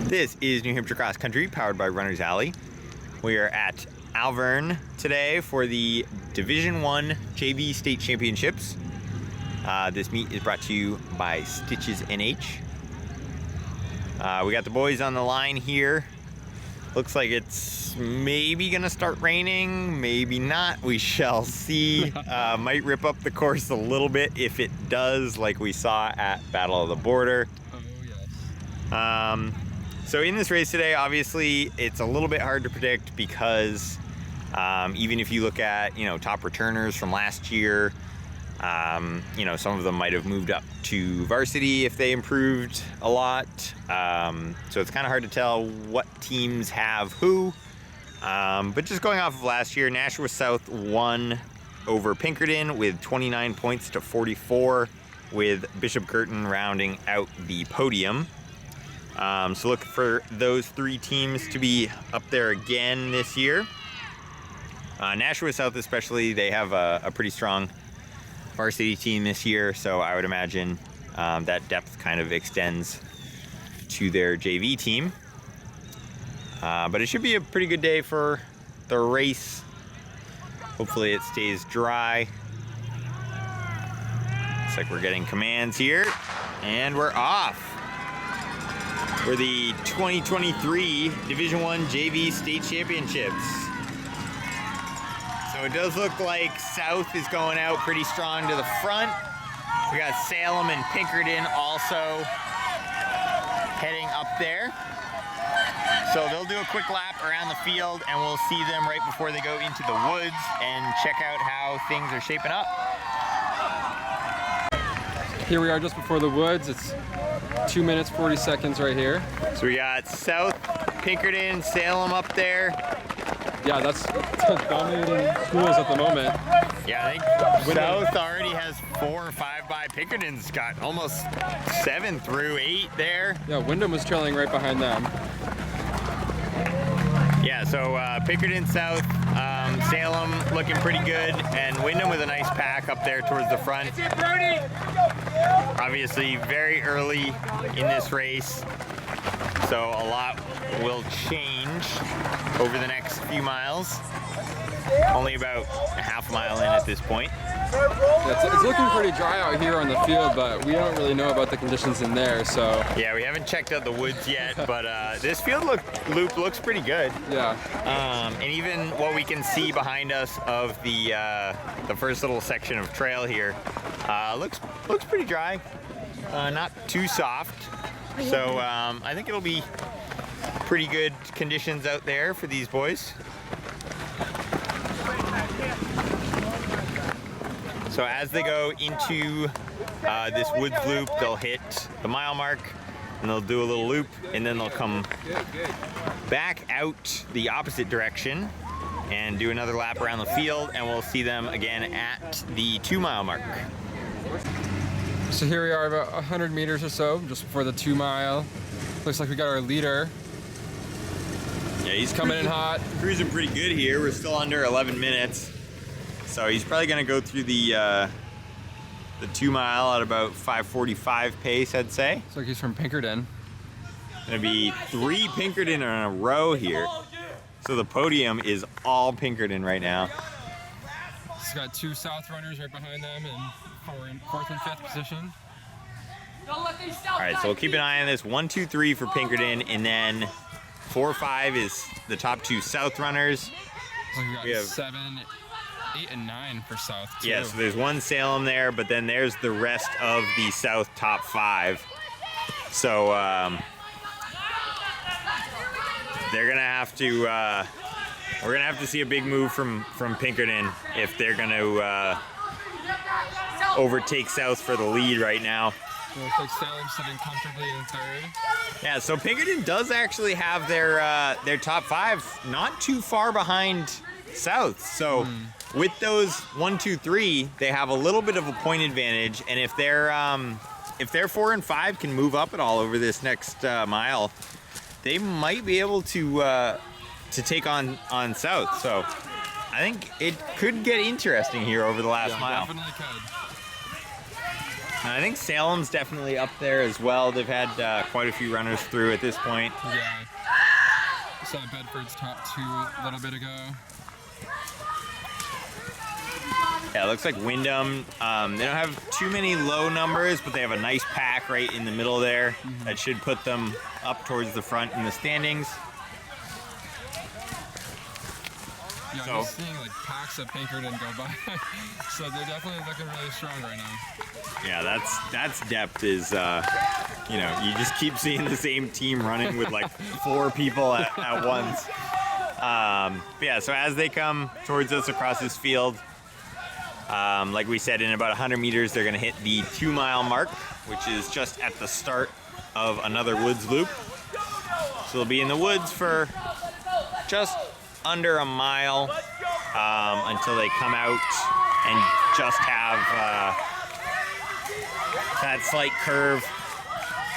This is New Hampshire Cross Country, powered by Runner's Alley. We are at Alvern today for the Division I JV State Championships. This meet is brought to you by Stitches NH. We got the boys on the line here. Looks like it's maybe gonna start raining, maybe not. We shall see. Might rip up the course a little bit if it does, like we saw at Battle of the Border. Oh yes. So in this race today, obviously, it's a little bit hard to predict because even if you look at, top returners from last year, some of them might have moved up to varsity if they improved a lot. So it's kind of hard to tell what teams have who. But just going off of last year, Nashua South won over Pinkerton with 29 points to 44, with Bishop Curtin rounding out the podium. So look for those three teams to be up there again this year. Nashua South especially, they have a pretty strong varsity team this year, so I would imagine that depth kind of extends to their JV team. But it should be a pretty good day for the race. Hopefully it stays dry. Looks like we're getting commands here, and we're off for the 2023 Division I JV State Championships. So it does look like South is going out pretty strong to the front. We got Salem and Pinkerton also heading up there. So they'll do a quick lap around the field and we'll see them right before they go into the woods and check out how things are shaping up. Here we are just before the woods. It's 2 minutes 40 seconds right here. So we got South, Pinkerton, Salem up there. Yeah, that's dominating schools at the moment. Yeah, I think South already has 4 or 5 by. Pinkerton's got almost 7 through 8 there. Yeah, Wyndham was trailing right behind them. Yeah, so Pinkerton, South, Salem looking pretty good, and Wyndham with a nice pack up there towards the front. Obviously very early in this race, so a lot will change over the next few miles. Only about a half mile in at this point. Yeah, it's looking pretty dry out here on the field, but we don't really know about the conditions in there, so. Yeah, we haven't checked out the woods yet, but this field loop looks pretty good. Yeah. And even what we can see behind us of the first little section of trail here, looks pretty dry, not too soft. So I think it'll be pretty good conditions out there for these boys. So as they go into this woods loop, they'll hit the mile mark and they'll do a little loop, and then they'll come back out the opposite direction and do another lap around the field, and we'll see them again at the 2 mile mark. So here we are about 100 meters or so, just before the 2 mile. Looks like we got our leader. Yeah, he's coming in hot. Cruising pretty good here. We're still under 11 minutes. So he's probably gonna go through the 2 mile at about 5:45 pace, I'd say. Looks like he's from Pinkerton. Gonna be 3 Pinkerton in a row here. So the podium is all Pinkerton right now. He's got 2 South runners right behind them in 4th and 5th position. All right, so we'll keep an eye on this. 1, 2, 3 for Pinkerton, and then 4, 5 is the top 2 South runners. So we got 7, 8, and 9 for South too. Yeah, so there's 1 Salem there, but then there's the rest of the South top 5. So they're gonna have to. We're gonna have to see a big move from Pinkerton if they're gonna overtake South for the lead right now. So it looks like Salem sitting comfortably in 3rd. Yeah, so Pinkerton does actually have their top 5 not too far behind South. So with those 1, 2, 3, they have a little bit of a point advantage, and if their 4 and 5 can move up at all over this next mile, they might be able to take on South. So I think it could get interesting here over the last mile. Definitely could. And I think Salem's definitely up there as well. They've had quite a few runners through at this point. Yeah. I saw Bedford's top 2 a little bit ago. Yeah, it looks like Wyndham, they don't have too many low numbers, but they have a nice pack right in the middle there that should put them up towards the front in the standings. Yeah, I'm just seeing like packs of Pinkerton go by. So they're definitely looking really strong right now. Yeah, that's depth is, you know, you just keep seeing the same team running with like 4 people at once. But yeah, so as they come towards us across this field, like we said, in about 100 meters, they're gonna hit the 2-mile mark, which is just at the start of another woods loop. So they'll be in the woods for just under a mile until they come out and just have that slight curve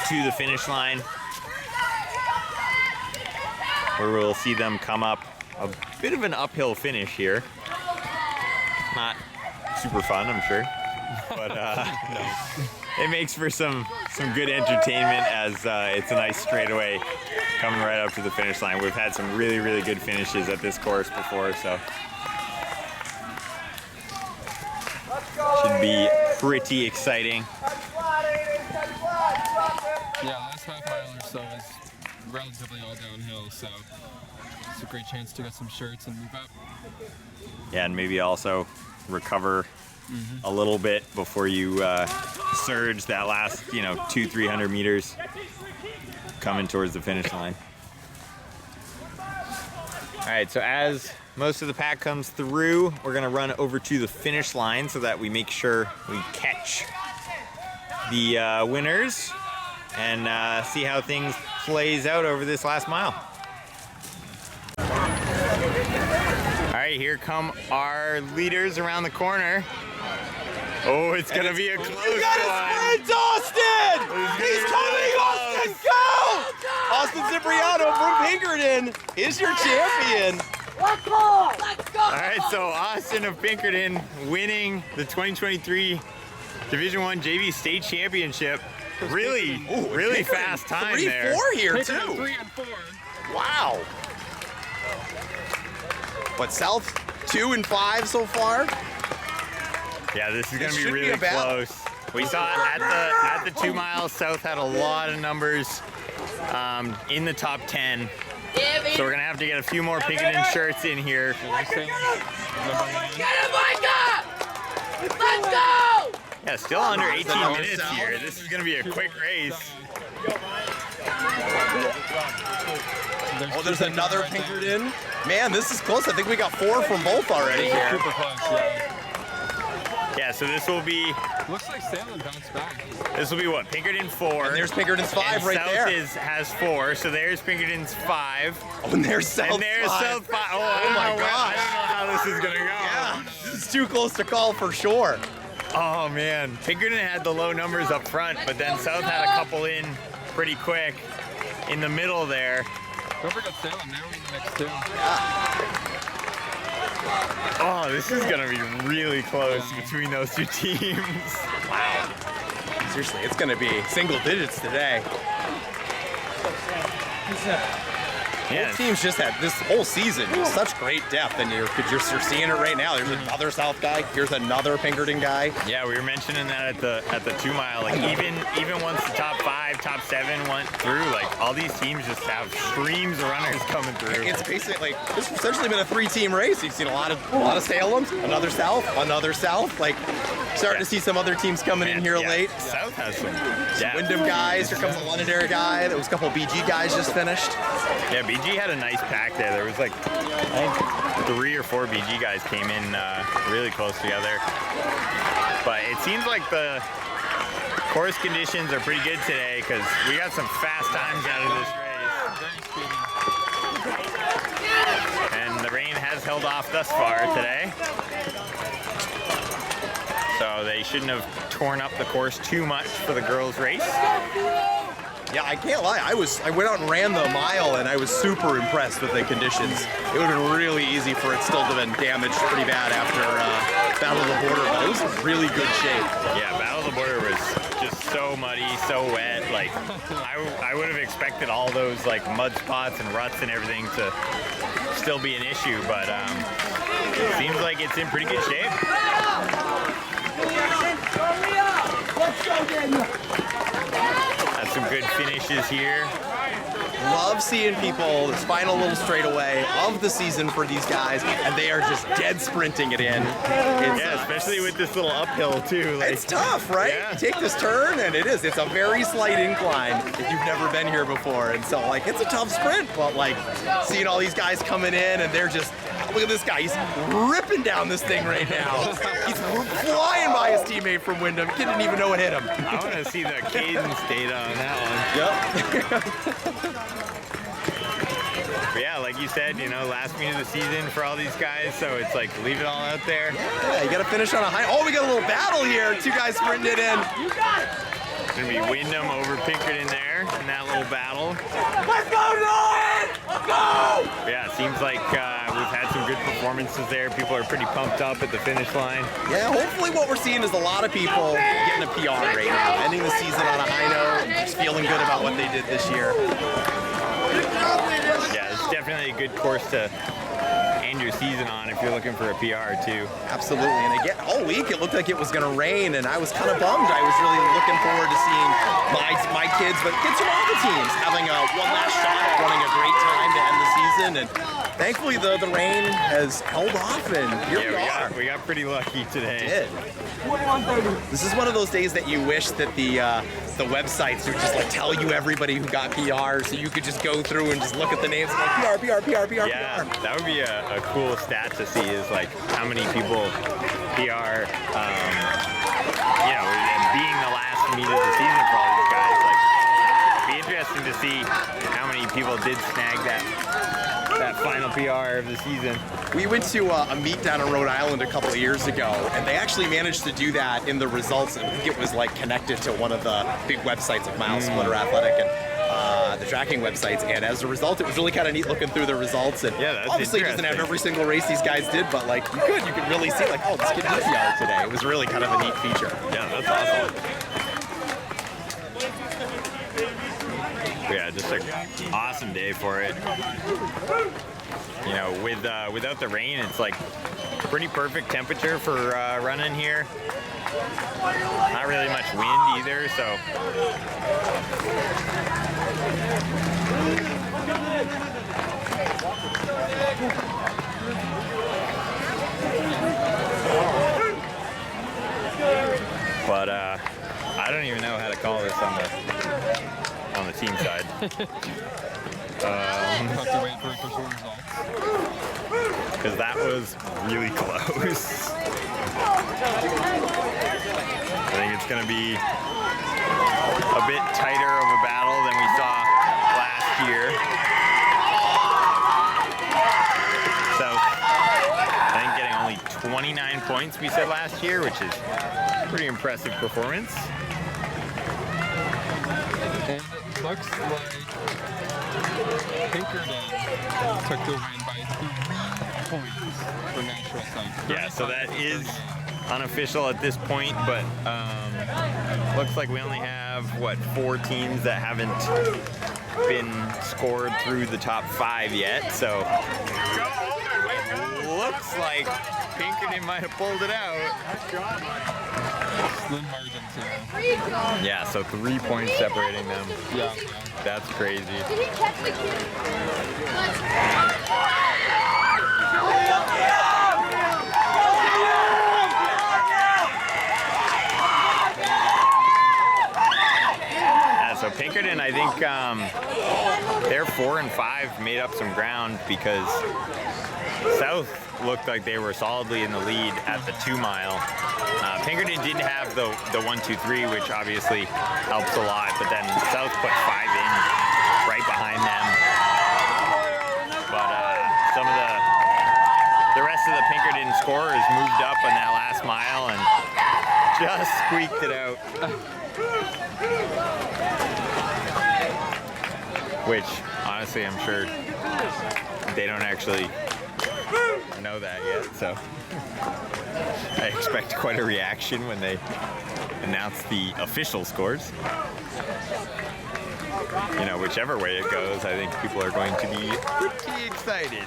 to the finish line, where we'll see them come up a bit of an uphill finish here. Not super fun, I'm sure, but it makes for some good entertainment, as it's a nice straightaway coming right up to the finish line. We've had some really good finishes at this course before, so should be pretty exciting. Yeah, last half mile or so is relatively all downhill, so it's a great chance to get some shirts and move up. Yeah, and maybe also recover a little bit before you surge that last, 200-300 meters coming towards the finish line. All right, so as most of the pack comes through, we're gonna run over to the finish line so that we make sure we catch the winners and see how things plays out over this last mile. All right, here come our leaders around the corner. Oh, it's gonna be a close one. You gotta sprint, Austin! He's coming, Austin, go! Austin Cipriano from Pinkerton is your champion. Let's go! Let's go! All right, so Austin of Pinkerton winning the 2023 Division I JV State Championship. Really fast time there. 3-4 here, Pinkerton too. 3 and 4. Wow. What, South 2 and 5 so far? Yeah, this is This gonna be should be really a battle. close. We saw at the 2 miles, South had a lot of numbers in the top 10. So we're gonna have to get a few more Pinkerton shirts in here. Get him, Micah! Let's go! Yeah, still under 18 South. minutes here. This is gonna be a quick race. Oh, there's another Pinkerton. Man, this is close. I think we got 4 from both already here. Super close, yeah. Yeah, so this will be Looks like Salem bounced back. what, Pinkerton 4. And there's Pinkerton's 5 and right South there. has 4, so there's Pinkerton's 5. Oh, and there's South And there's 5. South 5. Oh, Oh my gosh. I don't know how this is gonna go. Yeah, this is too close to call for sure. Oh man, Pinkerton had the low numbers up front, but then South had a couple in pretty quick in the middle there. Don't forget Salem, they were in the next 2. Oh, this is gonna be really close between those two teams. Wow. Seriously, it's going to be single digits today. Yeah, Both teams just had this whole season such great depth, and you're seeing it right now. There's another South guy. Here's another Pinkerton guy. yeah, we were mentioning that at the 2 mile. Like even once the top 5, top 7 went through, like all these teams just have streams of runners coming through. It's basically like this has essentially been a 3-team race. You've seen a lot of Salems, another South. Like starting to see some other teams coming in here Yeah, late. South has some depth. Wyndham guys. Here comes a Londonderry guy. There was a couple of BG guys just finished. Yeah, BG had a nice pack there. There was like, I think 3 or 4 BG guys came in really close together. But it seems like the course conditions are pretty good today because we got some fast times out of this race. Very speedy. And the rain has held off thus far today. So they shouldn't have torn up the course too much for the girls' race. Yeah, I can't lie. I went out and ran the mile, and I was super impressed with the conditions. It would have been really easy for it still to have been damaged pretty bad after Battle of the Border, but it was in really good shape. Yeah, Battle of the Border was just so muddy, so wet. Like, I would have expected all those like mud spots and ruts and everything to still be an issue, but it seems like it's in pretty good shape. That's some good finishes here. Love seeing people, this final little straightaway of the season for these guys, and they are just dead sprinting it in. Yeah, especially with this little uphill too. Like, It's tough, right? Yeah. You take this turn, and it's a very slight incline if you've never been here before. And so, like, it's a tough sprint, but, like, seeing all these guys coming in, and they're just, look at this guy. He's ripping down this thing right now. He's flying by his teammate from Wyndham. He didn't even know it hit him. I want to see the cadence data on that one. Yep. But yeah, like you said, you know, last meet of the season for all these guys, so it's like leave it all out there. Yeah, you got to finish on a high. Oh, we got a little battle here. Two guys sprinting it in. It's gonna be Wyndham over Pinkerton there in that little battle. Let's go, Nolan! Let's go! Yeah, it seems like we've had some good performances there. People are pretty pumped up at the finish line. Yeah, hopefully what we're seeing is a lot of people getting a PR right now, ending the season on a high note, just feeling good about what they did this year. Yeah, it's definitely a good course to end your season on if you're looking for a PR too. Absolutely, and again, all week it looked like it was going to rain, and I was kind of bummed. I was really looking forward to seeing my kids, but kids from all the teams having one last shot at running a great time to end the season, and thankfully the rain has held off, and here we are. We got pretty lucky today. Did. This is one of those days that you wish that the websites would just like tell you everybody who got PR, so you could just go through and just look at the names and like PR. Yeah, that would be a cool stat to see is like how many people PR, you know, and being the last meet of the season for all these guys. Like, it'd be interesting to see how many people did snag that final PR of the season. We went to a meet down in Rhode Island a couple of years ago, and they actually managed to do that in the results. I think it was like connected to one of the big websites like Mile Splitter Athletic and the tracking websites. And as a result, it was really kind of neat looking through the results. And yeah, that's obviously it doesn't have every single race these guys did, but like you could really see like, oh, this kid did PR today. It was really kind of a neat feature. Yeah, that's awesome. Yeah, just an awesome day for it. You know, without the rain, it's like pretty perfect temperature for running here. Not really much wind either, so. But I don't even know how to call this on the team side. Have to wait for official results. Because that was really close. I think it's going to be a bit tighter of a battle than we saw last year. So, I think getting only 29 points we said last year, which is a pretty impressive performance. And it looks like Pinkerton took the win by 3 points for Nashville South. Yeah, so that is unofficial at this point, but looks like we only have, what, 4 teams that haven't been scored through the top 5 yet, so looks like Pinkerton might have pulled it out. Slim margins here. Yeah, so 3 points separating them. Yeah. That's crazy. Did he catch the kid? So Pinkerton, I think they're 4 and 5 made up some ground because South looked like they were solidly in the lead at the 2 mile. Pinkerton didn't have the 1, 2, 3, which obviously helps a lot, but then South put 5 in right behind them. But some of the rest of the Pinkerton scorers moved up on that last mile and just squeaked it out. which honestly I'm sure they don't actually know that yet, so I expect quite a reaction when they announce the official scores. You know, whichever way it goes, I think people are going to be pretty excited.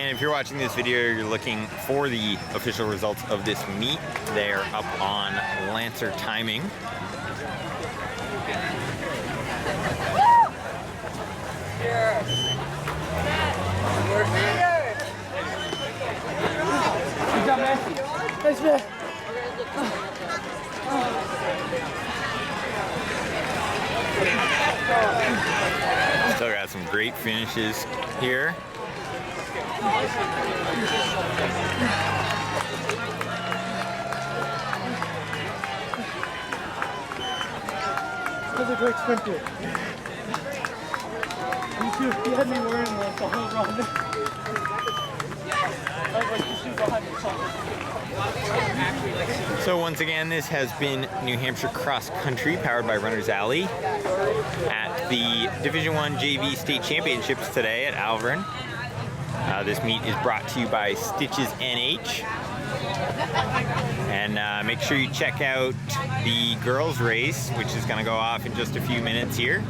If you're watching this video, you're looking for the official results of this meet. They're up on Lancer Timing. Good job, man. Thanks, man. Still got some great finishes here. That was a great sprint too. Me too. He had me wearing like the whole run. I was like, the shoes behind me. So once again, this has been New Hampshire Cross Country, powered by Runners Alley, at the Division I JV State Championships today at Alvirne. This meet is brought to you by Stitches NH. And make sure you check out the girls race, which is going to go off in just a few minutes here.